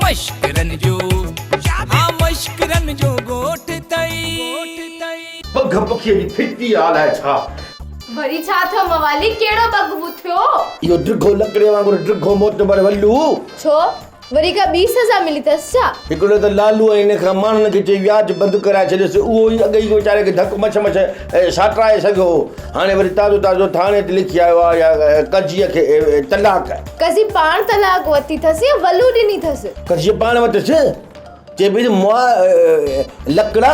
मश्करन जो हाँ मश्करन जो गोठ तई पग पखीअ जी फिटी हाल आहे छा वरी छा थियो मवाली केड़ो बगबू थियो इहो ड्रिघो लकड़े वांगुरु ड्रिघो मोटबर वल्लू छो वरी का 20,000 मिली तस छा हिकिड़ो त लालू इन खां माण्हुनि खे चई व्याज बंदि कराए छॾियोसि उहो ई अॻई वीचारे खे धक मछ साटाए सघियो हाणे वरी ताज़ो ताज़ो थाणे ते लिखी आयो आहे या कजीअ खे तलाक कजी पाण तलाक वती थस या वलू ॾिनी थस कजीअ पाण वरितसि चए पई लकड़ा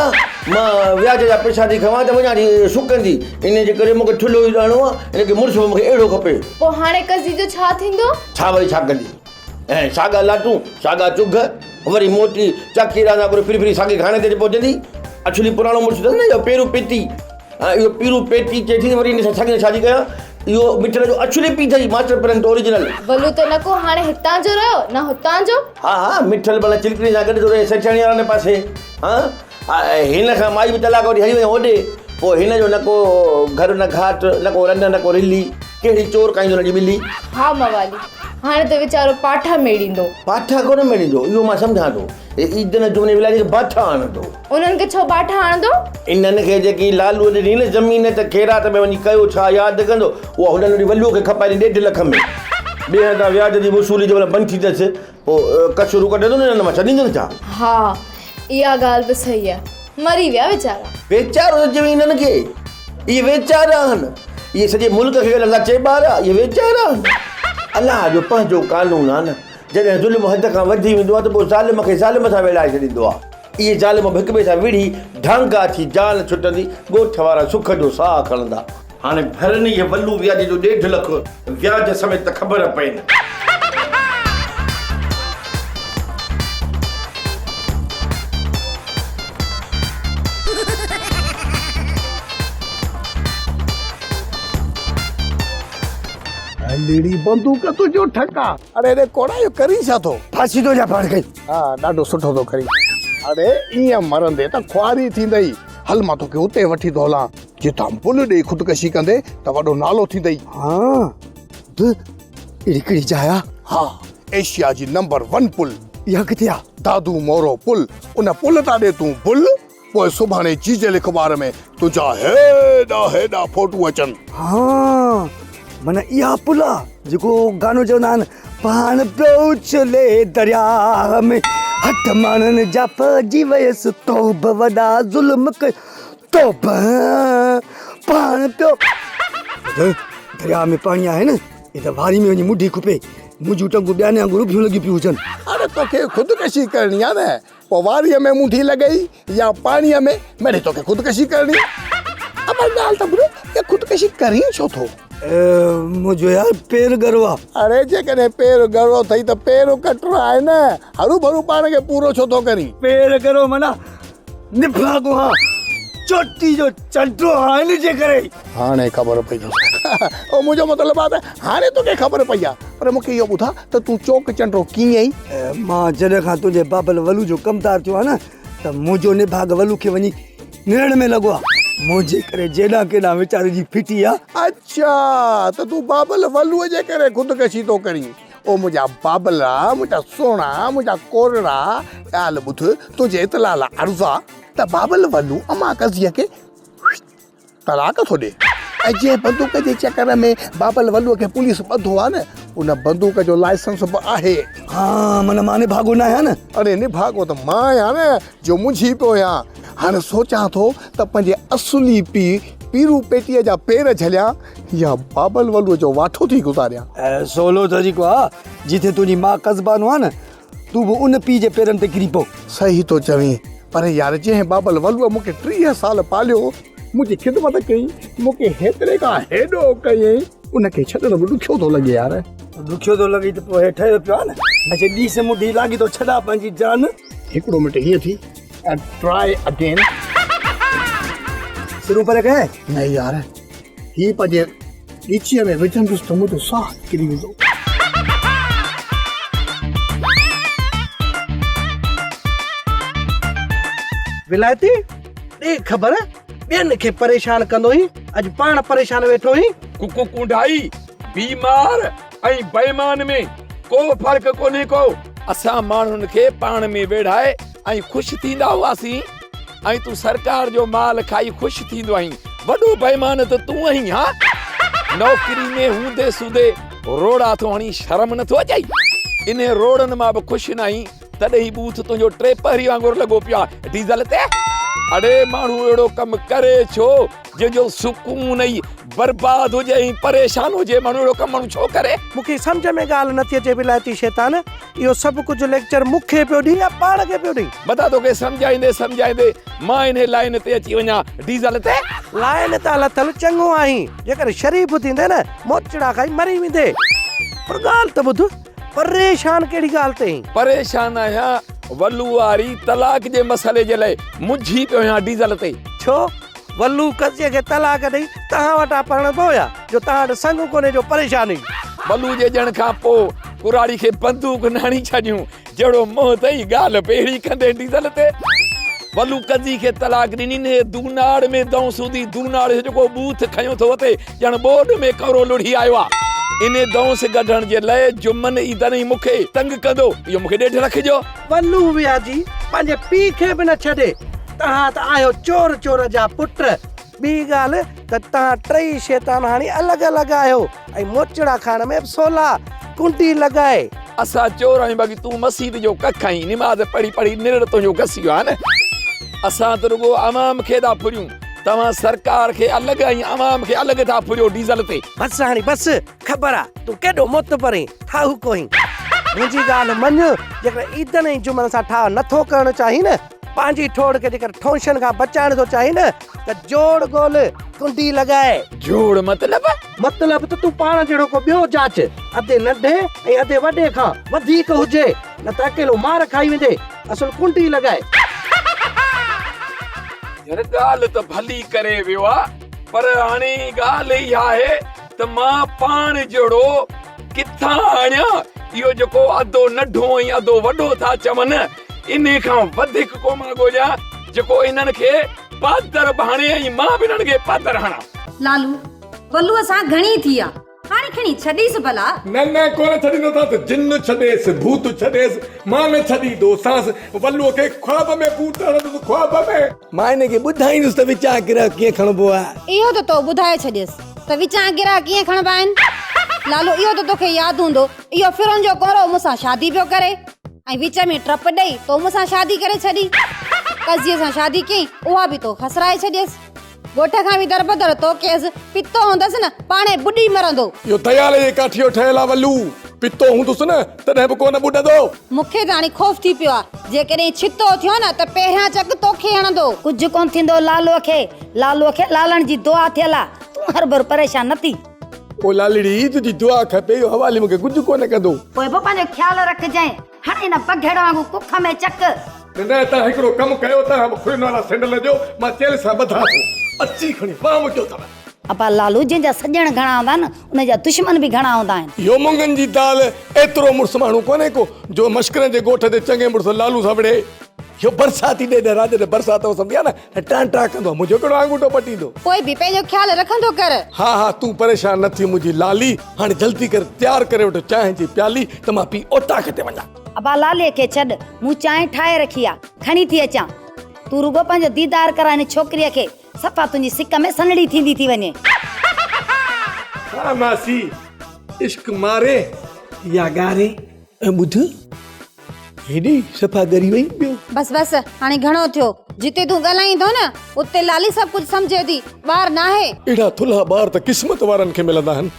मां व्याज जा पैसा थी खवां त वञा थी सुकंदी इन जे करे मूंखे ठुलो ई ॾाइणो आहे हिनखे मुड़ुस मूंखे अहिड़ो खपे पोइ हाणे कजी जो छा थींदो छा वरी छा कंदी ऐं सागा लाटू सागा चुग वरी मोटी चाकी राजा करे फिरी सागे खाने ते पहुचंदी अछली पुराणो मुड़ुस अथसि न इहो पेरू पेटी इहो पीरू पेटी चए थी वरी इन सां सागे शादी कयां इहो मिठड़ जो अछली पी अथई मास्टर प्रिंट ओरिजिनल वलू त न को हाणे हितां जो रहियो न हुतां जो हा मिठल भला चिलकड़ी सां गॾु थो रहे सचाणी वारनि पासे हिन खां माई बि तलाक वठी हली वई होॾे पोइ हिन जो न को घर न घाट न को रन न को रिली कहिड़ी चोर काईंदो हुनजी ॿिली हा मवाली हाणे त वीचारो पाठा मेड़ींदो पाठा कोन मेड़ींदो इहो मां सम्झां थो ईद न जुमने विलाजी खे बाठा आणंदो उन्हनि खे छो बाठा आणंदो इन्हनि खे जेकी लालू ॾिनी न ज़मीन त ख़ैरात में वञी कयो छा यादि कंदो उहा हुननि वल्लूअ खे खपाए 1.5 लख में ॿिए हंधा व्याज जी वसूली जो बंदि थी अथसि पोइ कचरो कढंदो न हिन मां छॾींदुमि छा हा इहा ॻाल्हि बि सही आहे मरी विया वीचारा वेचारो चवे हिननि खे इहे वेचारा आहिनि इहे सॼे मुल्क खे अलाह चइबा आहे इहे वेचारा आहिनि अलाह जो पंहिंजो कानून आहे न जॾहिं ज़ुल्म हद खां वधी वेंदो आहे त पोइ ज़ालिम खे ज़ालिम सां वेड़ाए छॾींदो आहे इहे ज़ालिम हिक ॿिए सां विढ़ी ढांगा थी जान छुटंदी ॻोठ वारा सुख जो साह खणंदा हाणे भरनि इहे वल्लू व्याज जो 1.5 लख व्याज समेत त ख़बर पए न लेडी बंदूक तुझो ठका अरे रे कोड़ा यो करी छा थो फांसी तो जा पाड़ गई हां ॾाढो सुठो थो करी अरे ईअं मरंदे त ख्वारी थींदई हल मां तोखे उते वठी थो हलां जितां पुल ॾेई ख़ुदकशी कंदे त वॾो नालो थींदई हां त इकड़ी जाया हां एशिया जी नंबर 1 पुल इहा किथे आ दादू मोरो पुल उन पुल ता ॾे तूं पुल पोइ सुभाणे चीजे अख़बार में तुंहिंजा हेॾा फोटू अचनि हां माना इहा पुल आहे जेको गानो चवंदा आहिनि पाण पियो उछले दरिया में हथ माण्हुनि जा फजी वयसि तौब वॾा ज़ुल्म तौब पाण पियो दरिया में पाणी आहे न ये त वारी में वञी मुढी खुपे मुंहिंजूं टंगूं ॿियाने वांगुरु ॿियूं लॻी पियूं हुजनि अरे तोखे ख़ुदकशी करणी आहे न पोइ वारीअ में मुंडी लॻई या पाणीअ में मिड़े तोखे ख़ुदकशी करणी अब ॻाल्हि त ॿुधो ये ख़ुदकशी करी छो थो मुंहिंजो यार पेर गरो आहे अरे जेकॾहिं पेर गरो अथई त पेर कटरो आहे न हरू भरू पाण खे पूरो छो थो करी पेर गरो माना निभागो हा चोटी जो चंटो हाणे जे करे हाणे ख़बर पई ओ मुंहिंजो मतिलबु आहे त हाणे तोखे ख़बर पई आहे पर मूंखे इहो ॿुधा त तूं चौक चंटो कीअं आई मां जॾहिं खां तुंहिंजे बाबल वलू जो कमदार थियो आहे न त मुंहिंजो निभाग वलू खे वञी निरण में लॻो आहे मुझे करे जेड़ा केड़ा बेचारे जी फिटी आ अच्छा तो तू बाबल वलूअ जे करे खुदकशी तो करी ओ मुझा बाबला मुझा सोना मुझा कोरड़ा ॻाल्हि ॿुध तुंहिंजे इतला ला अर्ज़ा त बाबल वलू अमा कज़िया के तलाक थो ॾे ऐं जे बंदूक जे चकर में बाबल वलूअ खे पुलिस ॿधो आहे न उन बंदूक जो लाइसेंस बि आहे हाँ माना मां निभागो न आहियां न अरे निभागो त मां आहियां न जो मुंझी पियो आहियां हाणे सोचां थो त पंहिंजे असली पीरू पेटीअ जा पेर झलिया या बाबल वलूअ जो वाठो थी गुज़ारियां सोलो तरीक़ो आहे जिथे तुंहिंजी मां कस्बानो आहे न तूं बि उन पीउ जे पेरनि ते किरी पओ सही थो चवीं पर यार जंहिं बाबल वलूअ मूंखे 30 साल पालियो मुंहिंजी ख़िदमत कई मूंखे हेतिरे खां हेॾो कयईं उनखे छॾणु बि ॾुखियो थो लॻे यार ॾुखियो थो लॻे त पोइ ठहियो पियो आहे न अच्छा ॾी से मुंडी लागी थो छॾा पंहिंजी जान हिकिड़ो मिंट हीअं थी and try again शुरू पर कहे नहीं यार ही पंहिंजे लीचीअ में विझंदुसि त मुंहिंजो साह किरी वेंदो विलायती ए ख़बर ॿियनि खे परेशान कंदो ही अॼु पाण परेशान वेठो ही कुकु कुंडाई बीमार ऐं बेईमान में को फर्क कोन्हे को असां माण्हुनि खे पाण में वेढ़ाए ऐं ख़ुशि थींदा हुआसीं ऐं तूं सरकार जो माल खाई ख़ुशि थींदो आहीं। वॾो बेईमान त तूं आहीं। हा, नौकरी में हूंदे सूदे रोड़ा थो हणी शर्म नथो अचई? इन रोड़नि मां बि ख़ुशि न आहीं, तॾहिं बूथ तुंहिंजो टे पहिरीं वांगुरु लॻो पियो आहे डीज़ल ते। अड़े माण्हू अहिड़ो कमु करे छो जंहिंजो सुकून ई बर्बाद हुजे ऐं परेशान हुजे? माण्हू अहिड़ो कमु माण्हू छो करे? मूंखे सम्झ में ॻाल्हि नथी अचे विलायती शैतान, इहो सभु कुझु लेक्चर मूंखे पियो ॾी या पाण खे पियो ॾी? बता तोखे सम्झाईंदे सम्झाईंदे मां इन लाइन ते अची वञा डीज़ल ते। लाइन त लथल चङो आहीं, जेकर शरीफ़ थींदे न मोचड़ा खाई मरी वेंदे। पर ॻाल्हि त ॿुध, परेशान कहिड़ी ॻाल्हि ते? परेशान आहियां वल्लू वारी तलाक जे मसइले जे लाइ मुंझी पियो आहियां डीज़ल ते। छो वल्लू कज़े खे तलाक ॾेई तव्हां वटां पढ़ंदो हुया जो तव्हां वटि संग कोन्हे जो परेशानी? वल्लू जे ॼण खां पोइ कुराड़ी खे बंदूक नाणी छॾियूं, जहिड़ो मोह अथई ॻाल्हि पहिरीं कंदे डीज़ल ते। वल्लू कज़ी खे तलाक ॾिनी ने दूनाड़ में दऊं सूदी दूनाड़ जो जेको बूथ खयो थो वठे ॼण बोर्ड में कवरो लुढ़ी आयो आहे। इन दौंस कढण जे लाइ जुमन ईदन ई मूंखे तंग कंदो, इहो मूंखे ॾेढ रखिजो। वल्लू विया जी पंहिंजे पीउ खे बि न छॾे, तव्हां त आहियो चोर चोर जा पुट। ॿी ॻाल्हि त तव्हां टई शैतान हाणे अलॻि अलॻि आहियो ऐं मोचड़ा खाइण में सोला कुंडी लॻाए। असां चोर आहियूं, बाक़ी तूं मस्जिद जो कख आहीं, निमाज़ पढ़ी पढ़ी निड़ तुंहिंजो घसी वियो आहे न। असां त रुॻो अवाम खे था फुरियूं, तव्हां सरकार खे अलॻि ऐं अवाम खे अलॻि था फुरियो डीज़ल ते। बसि हाणे बसि, ख़बर आहे तूं केॾो मुत परे ठाहु कोहीं। मुंहिंजी ॻाल्हि मञ, जेकर ईदन ऐं जुमन सां ठाह नथो करणु चाही न, पंहिंजी ठोड़ खे जेकर ठोंशनि खां बचाइण थो चाही न, त जोड़ ॻोल्ह कुंडी लॻाए। जोड़ मतलब त तूं पाण जहिड़ो को ॿियो जाच, अधे नंढे ऐं अधे वॾे खां वधीक हुजे, न त अकेलो मार खाई वेंदे। असुल कुंडी लॻाए। यार ॻाल्हि त भली करे वियो आहे, पर हाणे ॻाल्हि ई आहे त मां पाण जहिड़ो किथां आणियां? इहो जेको अधो नंढो ऐं अधो वॾो था चवनि, इन खां वधीक को मां ॻोल्हियां जेको इन्हनि खे पादर बहाणे ऐं मां बि इन्हनि खे पादर हणां। लालू वल्लू सां घणी थी आ, हाणे खणी छॾीस भला। न कोन छॾींदो था त जिन छॾेसि भूत छॾेसि, मां न छॾींदो सांस। वल्लूअ खे ख्वाब में भूत हणंदो, ख्वाब में। मां हिन खे ॿुधाईंदुसि त विचां गिरह कीअं खणबो आहे। इहो त तो ॿुधाए छॾियसि त विचां गिरा कीअं खणबा आहिनि। लालू इहो त तोखे यादि हूंदो, इहो फिरोन जो कोरो मूंसां शादी पियो करे ऐं विच में ट्रप ॾेई तो मूंसां शादी करे छॾी। कज़ीअ सां शादी कई, उहा बि तो खसराए छॾियसि। गोठ खां बि दरबदर तो केस पितो हूंदसि न पाणे बुॾी मरंदो। इहो दयाल जे काठियो ठहियल आहे वल्लू, पितो हूंदुसि न तॾहिं बि कोन ॿुॾंदो। मूंखे त हाणे खौफ़ थी पियो आहे, जेकॾहिं छितो थियो न त पहिरियां चक तोखे हणंदो। कुझु कोन थींदो लालूअ खे लालण जी दुआ थियल आहे, तूं हर भर परेशान न थी। ओ लालड़ी तुंहिंजी दुआ खपे, इहो हवाले मूंखे कुझु कोन कंदो। पोइ बि पंहिंजो ख़्यालु रखजांइ, हाणे न पघेड़ वांगुरु कुख में चक। न तव्हां हिकिड़ो कमु कयो, तव्हां खुरिन वारा सैंडल जो मां तेल सां ॿधां थो, अची खणी पाण मुटियो अथव। अपा लालू जंहिंजा सॼण घणा हूंदा आहिनि, उनजा दुश्मन बि घणा हूंदा आहिनि। इहो मुङनि जी दाल एतिरो मुड़ुसु माण्हू कोन्हे को जो मश्करनि जे ॻोठ ते चङे मुड़ुसु लालू सां विड़े। इहो बरसाती ॾे रात ते बरसात सम्झिया न, टांटा कंदो, मुंहिंजो कहिड़ो आंगूठो पटींदो। कोई बि पंहिंजो ख़्यालु रखंदो कर। हा तूं परेशान न थी मुंहिंजी लाली, हाणे जल्दी कर तयार करे वठो चांहि जी प्याली त मां पी ओताक ते वञा। अपा लालीअ खे छॾ, मूं चांहि ठाहे रखी आहे, खणी थी अचां। तूं रुगो पंहिंजो दीदार कराए छोकिरीअ खे, सफ़ा तुंहिंजी सिक में सनड़ी थींदी थी वञे। हा मासी, इश्क मारे या गारे ॿुध हेॾी सफ़ा गरी वई पियो। बस हाणे घणो थियो, जिते तूं ॻाल्हाईंदो न उते लाली सभु कुझु सम्झे थी, ॿार न आहे। एॾा थुल्हा ॿार त क़िस्मत वारनि खे मिलंदा आहिनि,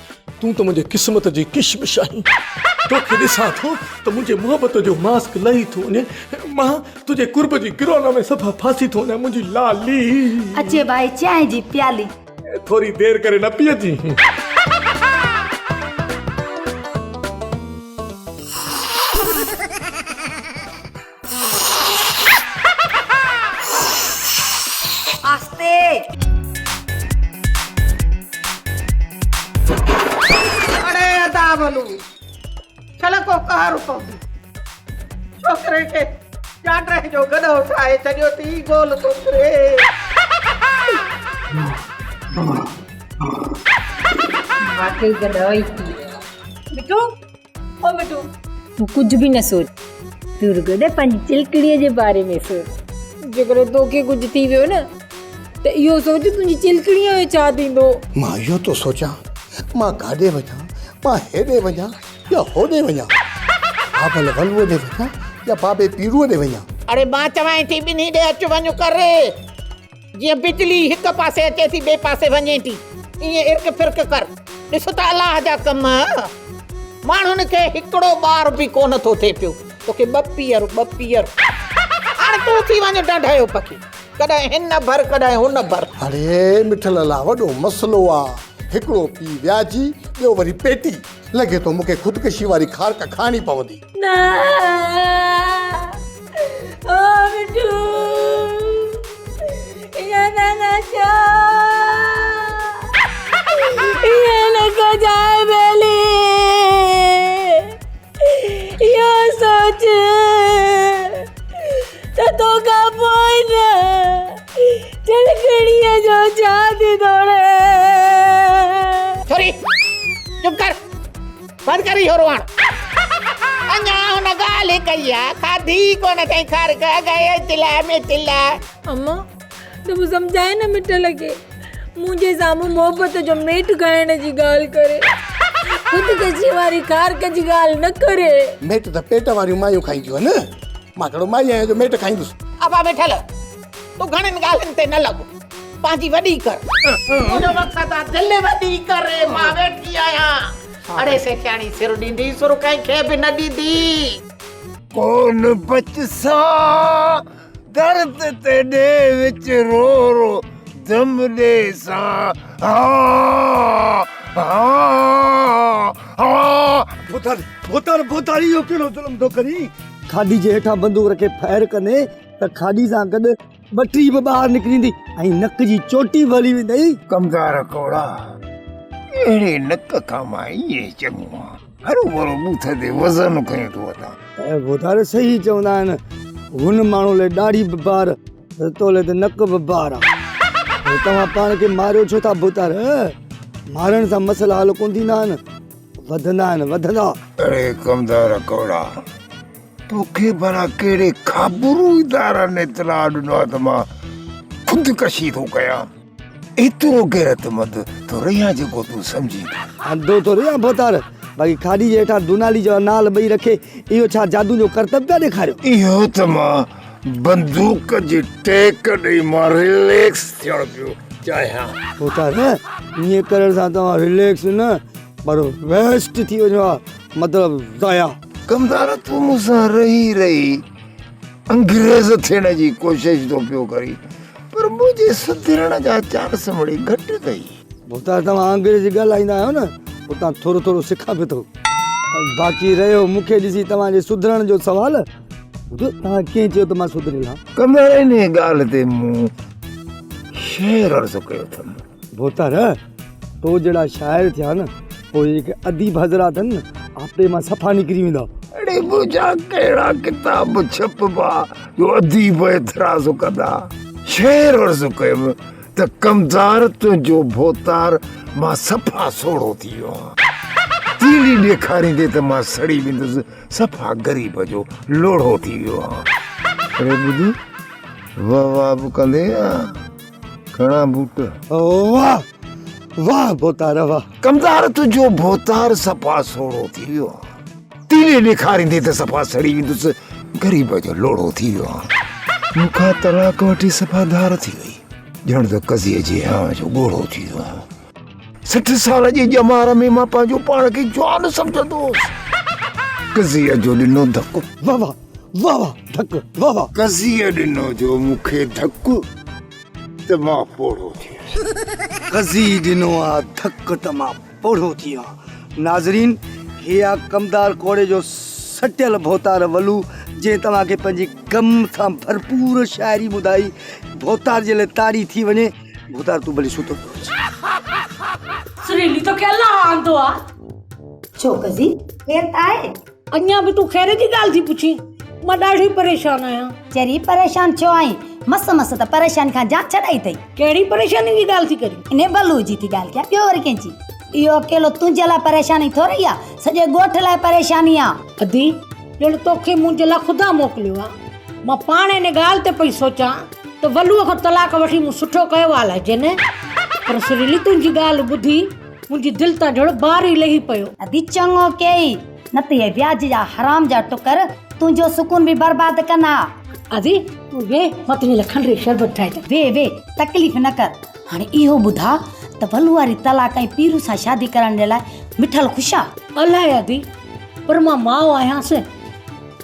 तूं त मुंहिंजे क़िस्मत जी किशमिश आहीं। तोखे ॾिसां थो त मुंहिंजे मोहबत जो मास्क लही थो वञे, मां तुंहिंजे कुर्ब जी किरोना में सफ़ा फासी थो वञा। मुंहिंजी लाली अचे भाई चांहि जी प्याली, थोरी देरि करे न पीअजी। आस्ते अरे अदा वल्लू छल को कहर पवंदी, छोकिरे खे चांडरे जो गॾो ठाहे छॾियो थी, गोल तोरे। वाकई गॾो ई थी। मिठू ओ मिठू, तूं कुझु बि न सोच, तू रुगो दे पंहिंजी चिलकड़ीअ जे बारे में सोच। जेकर तोखे कुझु थी वियो न त इहो सोच तुंहिंजी चिलकड़ीअ जो छा थींदो। मां इहो थो सोचां, मां काॾे वञां, मां हेॾे वञां या होॾे वञां, बाबल वलूअ ॾे वञां या बाबे पीरूअ ॾे वञां। अरे मां चवां थी ॿिन्ही ॾे अचु वञु करे, जीअं बिजली हिक पासे अचे थी ॿिए पासे वञे थी, ईअं इर्क फिर्क कर। ॾिसो त अलाह जा कम, माण्हुनि खे हिकिड़ो ॿार बि कोन थो थिए पियो, तोखे ॿ पीअर। हाणे तूं थी वञ ॾंढायो पखी, कॾहिं हिन भर कॾहिं हुन भर। अरे मिठल ला वॾो मसलो आहे, हिकिड़ो पी वियाजी ॿियो वरी पेटी, लॻे थो मूंखे ख़ुदकशी वारी खारक खाणी पवंदी। ना ओ मिठू या ना छा ये न को जाए बेली, यो सोच त तो का पोइ न चिलकड़ीअ जो छा थींदो रे। छोरी चुप कर, बंदि कर इहो रोअण। अञा हुन ॻाल्हि कई आहे, खाधी कोन अथई खारक, गए चिल्ला में चिल्ला। अम्मा तूं सम्झाए न मिठल खे, मुंहिंजे साम्हूं मोहबत जो मेट ॻाइण जी ॻाल्हि करे, ख़ुदकशी वारी खारक जी ॻाल्हि न करे। मेट त पेट वारियूं मायूं खाईंदियूं आहिनि, मां कहिड़ो माई आहियां जो मेट खाईंदुसि। अबा मिठल तूं घणनि ॻाल्हियुनि ते न लॻो, पंहिंजी वॾी कर। मुंहिंजो मक़सदु आहे दिलि वॾी करे, मां वेठी आहियां। अड़े सेठियाणी सिर ॾींदी, सुर कंहिंखे बि न ॾींदी। कौन बचसा दर्द ते ॾे विच रो रो दम ॾे सां। भोतारी इहो कहिड़ो ज़ुल्म थो करी। खाडी जे हेठां बंदूक रखे फायर कंदे त खाडी सां गॾु बटरी बि ॿाहिरि निकिरींदी ऐं नक जी चोटी भली वेंदई। कमदार कोड़ा अहिड़े नक खां मां ईअं चङो आहियां, हरू भरो बूथ ते वज़न खयो थो वठां। भोतार सही चवंदा आहिनि, हुन माण्हू लाइ ॾाढी बि बार तोले त नक बि बार आहे। तव्हां पाण खे मारियो छो था भोतार? मारण सां मसला हल कोन थींदा आहिनि, वधंदा आहिनि वधंदा। अरे कमदार कोड़ा, तोखे भला कहिड़े ख़ाबरू इदारा ने इतलाह ॾिनो आहे त मां ख़ुदकशी थो कयां? एतिरो गैरतमंद तो रहिया जेको तूं सम्झी अंधो तो रहिया भोतार। बाक़ी खाडी जे हेठां दुनाली जो नाल ॿई रखे, इहो छा जादू जो करतब पिया ॾेखारियो? इहो त मां बंदूक जी टेक ॾेई मां रिलैक्स थियण पियो चाहियां। भोतार ईअं करण सां तव्हां रिलैक्स न पर वेस्ट थी वञो आहे, मतिलबु ज़ाया। कमदार तूं मूंसां रही रही अंग्रेज़ थियण जी कोशिशि थो पियो करी, पर मुंहिंजे सुधरण जा चांस मड़ी घटि अथई। भोतार तव्हां अंग्रेज़ी ॻाल्हाईंदा आहियो न, उतां थोरो थोरो सिखां पियो थो। बाक़ी रहियो मूंखे ॾिसी तव्हांजे सुधरण जो सवाल, तव्हां कीअं चयो त मां सुधरियल आहियां? कमदार इन ॻाल्हि ते मूं शेर अर्ज़ु कयो अथमि। भोतार तो जहिड़ा शाइर थिया न, पोइ जेके अदीब हज़रात आहिनि न, आपे मां सफ़ा निकिरी वेंदा। अड़े मुंहिंजा कहिड़ा किताब छपबा जो अदीब एतिराज़ कंदा। शेर अर्ज़ु कयुमि त कमदार तुंहिंजो भोतार मां सफ़ा सोढ़ो थी वियो आहियां। तीली ॾेखारींदे त मां सड़ी वेंदुसि, सफ़ा ग़रीब जो लोढ़ो थी वियो आहियां। अरे ॿुधी वाह वाह बि कंदे घणा बूट। वाह वाह भोतार वाह। कमदार तुंहिंजो भोतार सफ़ा सोढ़ो थी वियो आहे, तीली ॾेखारींदे त सफ़ा सड़ी वेंदुसि, ग़रीब जो लोढ़ो थी वियो आहे। मूंखां तलाक वठी सफ़ा धार थी वई, ॼण त कज़ीअ जे हाँ जो ॻोढ़ो थी वियो आहे। 60 साल जी ॼमार में मां पंहिंजो पाण खे जवान सम्झंदो हुउसि। कज़ीअ जो ॾिनो धकु, वाह वाह वाह वाह धकु, वाह वाह। कज़ीअ ॾिनो जो मूंखे धकु त मां पोढ़ो थी वियुसि। कज़ी ॾिनो आहे धकु त मां पोढ़ो थी वियो। नाज़रीन, हे कमदार कोड़े जो सटियल भोतार वलू, जे तव्हांखे पंहिंजी गम सां भरपूर शाइरी ॿुधाई। भोतार जे लाइ ताड़ी थी वञे। भोतार तूं भली सुतो सुरीली तो क्या आंदो आ छो कज़ी केर आहे? अञा बि तूं ख़ैर जी ॻाल्हि थी पुछी? मां ॾाढी परेशान आहियां। चरी परेशान छो आई? मस मस त परेशान खां जान छॾाई अथई। कहिड़ी परेशानी जी ॻाल्हि थी करी? इन बलू जी थी ॻाल्हि कयां, ॿियो वरी कंहिंजी। इहो अकेलो तुंहिंजे लाइ परेशानी थोरी आहे, सॼे ॻोठ लाइ परेशानी आहे। अदी ॼण तोखे मुंहिंजे लाइ ख़ुदा मोकिलियो आहे। मां पाण इन ॻाल्हि ते पई सोचां त वलूअ खां तलाक वठी मूं सुठो कयो आहे अलाए न, पर सुरीली तुंहिंजी ॻाल्हि ॿुधी मुंहिंजी दिलि तां ॼण ॿार ई लही पियो। अदी चङो कई न त ये ब्याज जा हराम जा टुकर तुंहिंजो सुकून बि बर्बाद कंदा। अदी तूं वे मां तुंहिंजे लाइ खंडु शरबत ठाहे वे वे तकलीफ़ न कर। हाणे इहो ॿुधा त वलू वारी तलाक ऐं पीरू सां शादी करण जे लाइ मिठल ख़ुशा अलाए अदी, पर मां माउ आहियांसि,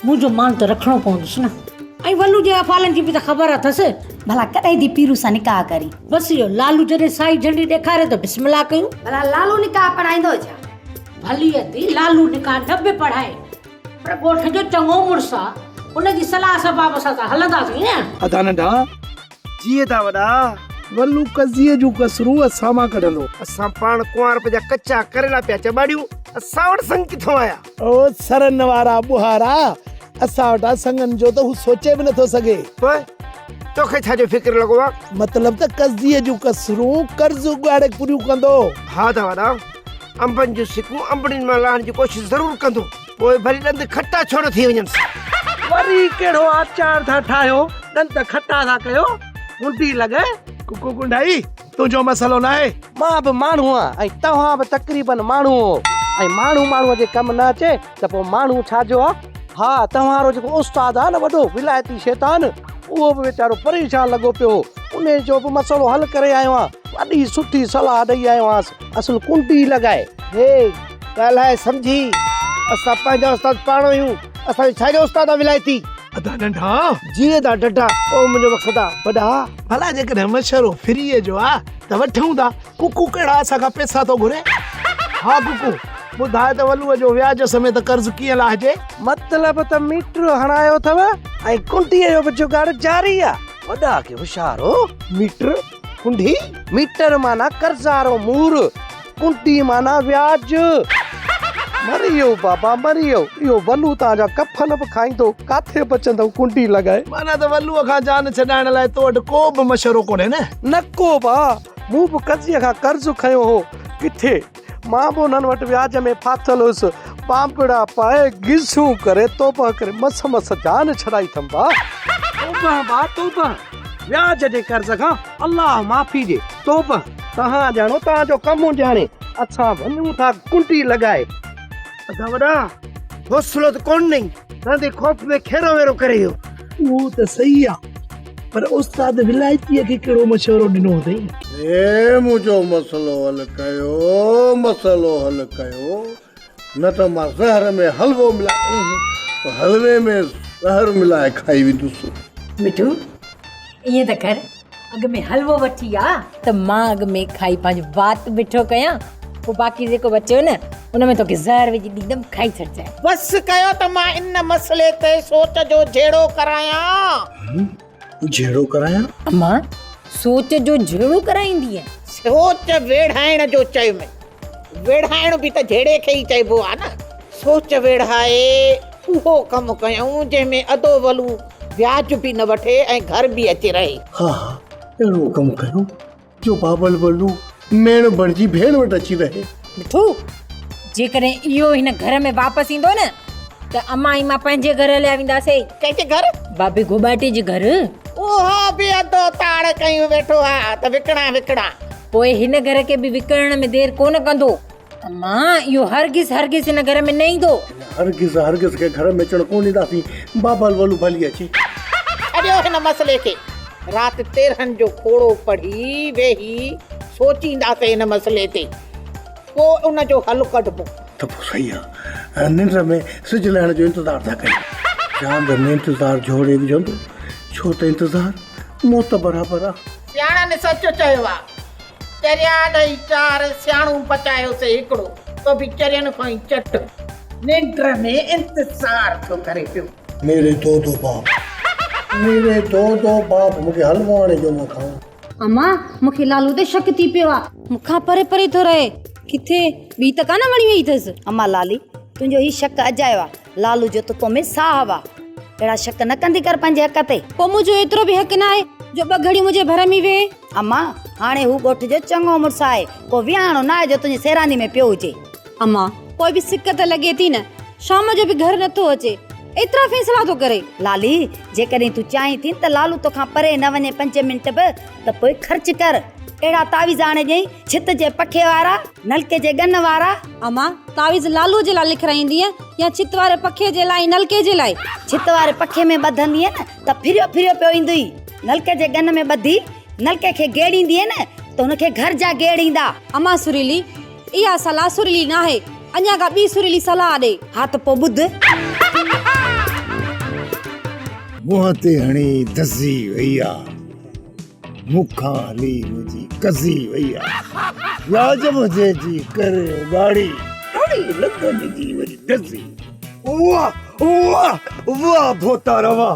मुंहिंजो मान त रखिणो पवंदुसि न। ऐं वलू जे अफ़ालनि जी बि त ख़बर अथसि। भला कॾहिं थी पीरू सां निकाह करी? बसि इहो लालू जॾहिं साई झंडी ॾेखारे त बिस्मिल्लाह कयूं। भला लालू निकाह पढ़ाईंदो छा? भली अदी लालू निकाह न बि पढ़ाए, पर ॻोठ जो चङो मुड़ुसु आहे, उनजी सलाह सबाब सां त हलंदासीं न। अदा नंढा जीअं था वॾा वलू कज़ीअ जूं कसरूं असां मां कढंदो। असां पाण कुंवार जा कच्चा करेला पिया चबाड़ियूं, असां वटि संग किथों आया? ओ सरन वारा बुहारा, असां वटि संगन जो त हू सोचे बि नथो सघे। तोखे छा जो फिक्र लॻो आहे? मतलब त कज़ीअ जूं कसरूं कर्ज़ उगाड़े पूरियूं कंदो। हा त वॾा अंबनि जूं सिकूं अंबड़ियुनि मां लाहण जी कोशिशि ज़रूरु कंदो, पोइ भली ॾंद खटा छो न थी वञनि। वरी कहिड़ो आचार था ठाहियो, ॾंद खटा था कयो, मुंडी लॻे। कुकु कुंडाई तुंहिंजो मसलो न आहे। मां बि माण्हू आहियां ऐं तव्हां बि तक़रीबन माण्हू हो, ऐं माण्हू माण्हूअ जे कमु न अचे त पोइ माण्हू छाजो आहे? हा तव्हां जेको उस्ताद आहे न वॾो विलायती शैतान, उहो बि वीचारो परेशान लॻो पियो, उन जो बि मसलो हल करे आयो आहियां, वॾी सुठी सलाह ॾेई आयो आहियां। असुल कुंडी लॻाए हे ॻाल्हाए सम्झी, असां पंहिंजा उस्ताद पाण आहियूं, असांजो छाजो उस्ताद आहे विलायती? अदा नंढा जीअं था डढा ओ मुंहिंजो मक़सदु आहे वॾा। भला जेकॾहिं मशवरो फ्रीअ जो आहे त वठूं था। कुकु कहिड़ा असांखां पैसा थो घुरे? हा कुकु ॿुधाए त वलूअ जो व्याज समेत कर्ज़ कीअं लाहिजे? मतिलब त मीटर हणायो अथव ऐं कुंडीअ जो बि जुगाड़ जारी आहे। वॾा खे होशियार हो। मीटर कुंडी? मीटर माना कर्ज़ारो मूर, कुंडी माना व्याज। मरियो बाबा मरियो, इहो वलू तव्हांजा कफन बि खाईंदो, काथे बचंदो कुंडी लॻाए। माना त वलूअ खां जान छॾाइण लाइ तो वटि को बि मशवरो कोन्हे न को बा। मूं बि कर्ज़ीअ खां कर्ज़ खयो हो, किथे मां बि उन्हनि वटि व्याज में फाथल हुयुसि, पापड़ा पाए गिसूं करे तोबा करे मस मस जान छॾाई अथमि बा। तोबा बा तोबा, व्याज जे कर्ज़ खां अल्लाह माफ़ी ॾे तोबा। तव्हां ॼाणो तव्हांजो कमु ॼाणे, असां वञूं था कुंडी लॻाए। अदा वॾा हौसलो त कोन नहीं, तव्हांजे ख़ौफ़ में खेरो वेरो करे वियो। उहो त सही आहे, पर उस्ताद विलायतीअ खे कहिड़ो मशवरो ॾिनो अथई? मुंहिंजो मसलो हल कयो, मसलो हल कयो, न त मां ज़हर में हलवो मिलाए, हलवे में ज़हर मिलाए खाई वेंदुसि। मिठू ईअं त कर, अॻ में हलवो वठी आ त मां अॻ में खाई पंहिंजो वात मिठो कयां, पोइ बाक़ी जेको बचियो न उन में तोखे ज़हर विझी ॾींदमि, खाई छॾिजांइ। बसि कयो त मां इन मसइले ते सोच जो झेड़ो करायां। झेड़ो करायां? अम्मा सोच जो झेड़ो कराईंदी आहे? सोच वेढ़ाइण जो चयो में, वेढ़ाइण बि त झेड़े खे ई चइबो आहे न। सोच वेढ़ाए उहो कमु कयूं जंहिंमें अदो वलू व्याज बि न वठे ऐं घर बि अची रहे। हा अहिड़ो कमु कयो जो बाबल वलू मेण बणिजी भेण वटि अची रहे। मिठू जेकॾहिं इहो हिन घर में वापसि ईंदो न त अम्मा ऐं मां पंहिंजे घर हलिया वेंदासीं। कंहिंजे घर? बाबे गोबाटे जे घर। उहो बि अदो ताड़ कयूं वेठो आहे त विकिणा। पोइ हिन घर खे बि विकिणण में देरि कोन कंदो। अम्मा इहो हरगिज़ हिन घर में न ईंदो। हरगिज़ के घर में अचण कोन ॾींदासीं। बाबल वलू भली अचे। अॼो हिन मसइले खे राति 13 जो खोड़ो पढ़ी वेही सोचींदासीं हिन मसइले ते, पोइ उन जो हल कढबो। त पोइ सही आहे, निंड में सिज लहण जो इंतज़ार था कयूं। चांद में इंतज़ार जोड़े विझंदो, छो त इंतज़ार मौत बराबरि आहे। सियाणनि सच चयो आहे, चरिया ॾेई 4 सियाणूं पचायोसीं हिकिड़ो, तो बि चरियनि खां ई चट। निंड में इंतज़ार थो करे पियो। मेरे दो बाप मूंखे हलवो आणे जो मां खाऊं। अम्मा मूंखे लालू ते शक थी पियो आहे, मूंखां परे परे थो रहे, किथे ॿी त कान वणी वई अथसि। अम्मा लाली तुंहिंजो ही शक अजायो आहे, लालू जो त तो में साहब आहे, अहिड़ा शक न कंदी कर पंहिंजे हक़ ते। पोइ मुंहिंजो एतिरो बि हक़ न आहे जो ॿ घड़ी मुंहिंजे भर में वेहे। अम्मा हाणे हू ॻोठ जो चङो मुड़ुसु आहे, को विहाणो न आहे जो तुंहिंजी सैरानी में पियो हुजे। अम्मा पोइ बि सिक त लॻे थी न, शाम जो बि घर नथो अचे, एतिरा फ़ैसिला थो करे। लाली जेकॾहिं तूं चाहीं थी त लालू तोखां परे न वञे 5 मिंट बि त पोइ ख़र्च कर। अहिड़ा तावीज़ आणे ॾेई, छित जे पखे वारा, नलके जे गन वारा। अम्मा तावीज़ लालू जे लाइ लिखाईंदी या छित वारे पखे जे लाइ नलके जे लाइ? छित वारे पखे में ॿधंदी न त फिरियो फिरियो पियो ईंदुई। नलके जे गन में ॿधी नलके खे गेड़ींदी न त हुनखे घर जा गेड़ींदा। अम्मा सुरीली, इहा सलाह सुरीली न आहे, अञा का ॿी सुरीली सलाह ॾे। हा त पोइ ॿुध। मुंहं ते हणी दसी वई आ, मुखां हली मुंहिंजी कसी वई आ, व्याज मुझे जी करे गाड़ी ॾाढी लंदन जी वरी दसी। वाह वाह वाह भोता रवा,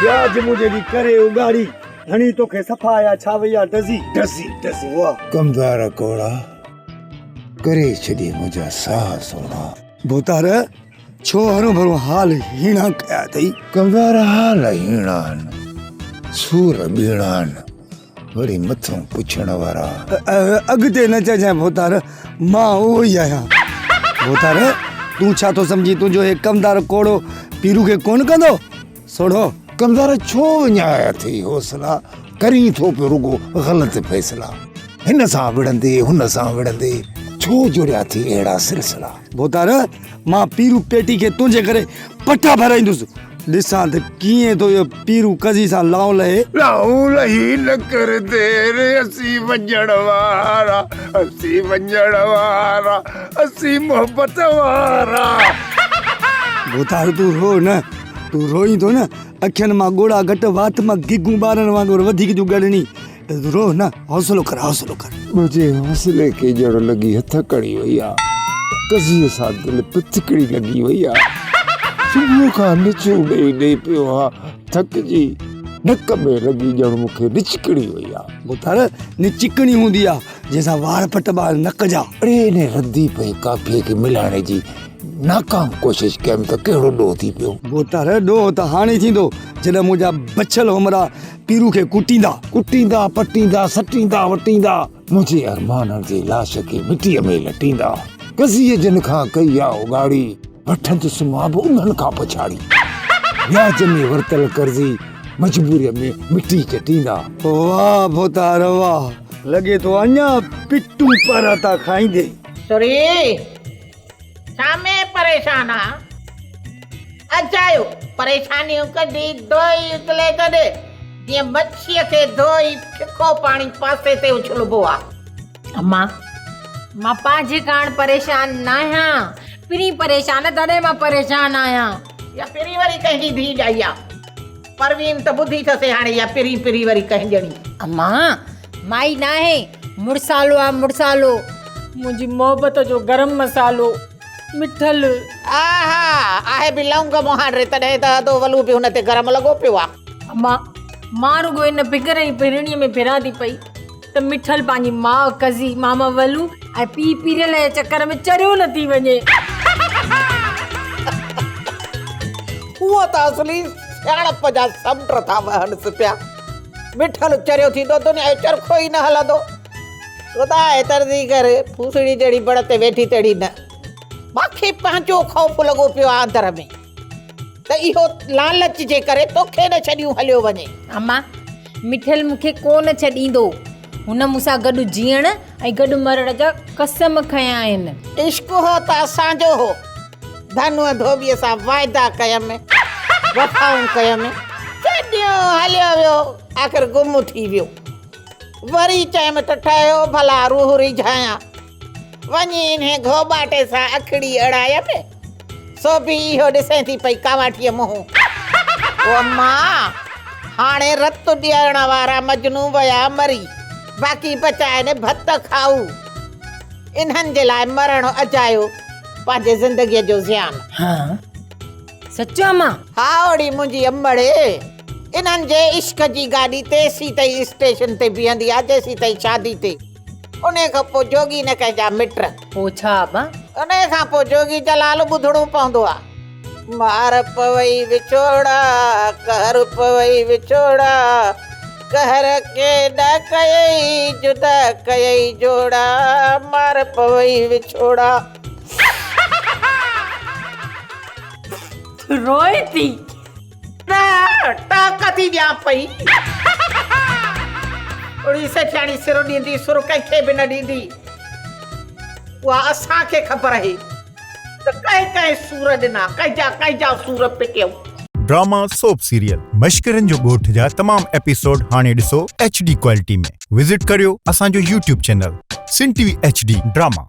व्याज मुझे जी करे गाड़ी हणी तोखे सफ़ा आया छा वई आ दसी दसी दसी। वाह कमदार कोड़ा करे छॾी मुंहिंजा साह सोना। भोतार छो हरो भरो हाल हीणा कया अथई? कमदार हाल हीणा आहिनि, सूर बीणा आहिनि, वरी मथों पुछण वारा। अॻिते न चइजांइ भोतार, मां उहो ई आहियां। भोतार तूं छा थो सम्झी तुंहिंजो हे कमदार कोड़ो पीरू खे कोन कंदो? सोढ़ो कमदार छो विञाया अथई हौसला, करी थो पियो रुगो ग़लति फ़ैसिला, हिन सां विढ़ंदे हुन सां विढ़ंदे छो जुड़िया थी अहिड़ा सिलसिला। भोतार मां पीरू पेटी खे तुंहिंजे करे पटा भराईंदुसि, ॾिसां त कीअं तो इहो पीरू कज़ी सां लाऊं लहे। लाऊं लही न कर देर, असी वञण वारा, असी वञण वारा, असी मोहब्बत वारा। भोतार तूं रो न, तूं रोईंदो न अखियुनि मां ॻोड़ा घटि, वात मां गिगूं ॿारनि वांगुरु वधीक जूं ॻणणी। रो न, हौसलो कर हौसलो कर। मुंहिंजे हौसले खे ॼण लॻी हथकड़ी वई आ, कज़ीअ सां दिलि पिचकड़ी लॻी वई आ, सुबुह खां निचो ॾेई पियो आ, थकिजी नक में लॻी ॼण मूंखे निचकड़ी वई आ। भोतार निचिकणी हूंदी आ जंहिंसां वार पटबा नक जा। अड़े ने रद्दी पई काफीअ खे मिलाइण जी नाकाम कोशिश कयमि त कहिड़ो ॾोह थी पियो। भोतार ॾोह त हाणे थींदो जॾहिं मुंहिंजा बछल होमरा पीरू खे कुटींदा, कुटींदा पटींदा सटींदा वटींदा, मुंहिंजे अरमाननि जे लाश खे मिटीअ में लटींदा। कज़ीअ जिन खां कई आ उगाड़ी, वठंदुसि मां बि उन्हनि खां पछाड़ी, व्याज में वरतल कर्ज़ी मजबूरीअ में मिटी चटींदा। वाह भोतार वाह, लॻे तो अञा पिट्टू पर था खाईंदे। सुरी छा में परेशान आ? अचायो परेशानियूं कढी धोई उतले कढे, जीअं मच्छीअ खे धोई फिको पाणी पासे ते उछलबो आ। अम्मा मां पंहिंजे कारण परेशान न आहियां, पिरी परेशान तॾहिं मां परेशान आहियां। या पिरी वरी कंहिंजी धीउ ॼाई आ, परवीन त ॿुधी अथसि हाणे, या पिरी पिरी वरी कंहिं ॼणी। अम्मा माई न आहे, मुड़सालो आहे मुड़सालो, मुंहिंजी मोहबत जो गरम मसालो मिठल। आहा आहे बि लौंग मोहांडे, तॾहिं त अदो वलू बि हुन ते गरम लॻो पियो आ। अम्मा मां रुगो इन फिकर जी पिरणीअ में फिरां थी पई त मिठल पंहिंजी माउ कज़ी मामा वलू ऐं पी पीरियल जे चकर में चरियो न थी वञे। उहो त असली सियाणप जा समुंड था वहनि पिया। मिठल चरियो थींदो दुनिया जो चरखो ई न हलंदो। ख़ुदा तरदी करे फूसड़ी जहिड़ी बड़ ते वेठी तड़ी न, मूंखे पंहिंजो ख़ौफ़ लॻो पियो आहे अंदर में त इहो लालच जे करे तोखे न छॾियूं हलियो वञे। अम्मा मिठल मूंखे कोन छॾींदो, हुन मूंसां गॾु जीअण ऐं गॾु मरण जा कसम खयां आहिनि। इश्क हो त असांजो हो, धनुअ धोबीअ सां वाइदा कयमि, वफ़ाऊं कयमि, छॾियो हलियो वियो, आख़िर गुम थी वियो। वरी चयमि त ठहियो भला रूह रिझायां, वञी इन्हे घोॿाटे सां अखड़ी अड़ायमि, सो बि इहो ॾिसे थी पई कावाठीअ मुंहुं। ओ अम्मा हाणे रत ॾियण वारा मजनू विया मरी, बाक़ी बचाए भत खाऊ। इन्हनि जे लाइ मरण अजायो पंहिंजे ज़िंदगीअ जो ज़ियान। हाँ सचो अम्मा? हा ओड़ी मुंहिंजी अम्बड़े, इन्हनि जे इश्क जी गाॾी तेसी ताईं स्टेशन ते बीहंदी आहे जेसी ताईं शादी ते। उन खां पोइ जोगी न कंहिंजा मिट। पोइ छा अम्मा? उन खां पोइ जोगी जलाल ॿुधणो पवंदो आहे। मार पवई विछोड़ा, कहर पवई विछोड़ा, कहर के न कयई जुदा कयई जोड़ा, मार पवई विछोड़ा। रोए थी न टाक थी ॾियां पई उड़ी सेठाणी सिरो ॾींदी सुर कंहिंखे बि न ॾींदी उहा असांखे ख़बर आहे त कंहिं सूर ॾिना कंहिंजा सूर पिटियऊं। ड्रामा सोप सीरियल मश्करनि जो ॻोठ जा तमाम एपिसोड हाणे ॾिसो HD क्वालिटी में। विज़िट करियो असांजो YouTube चैनल सिन TV HD ड्रामा।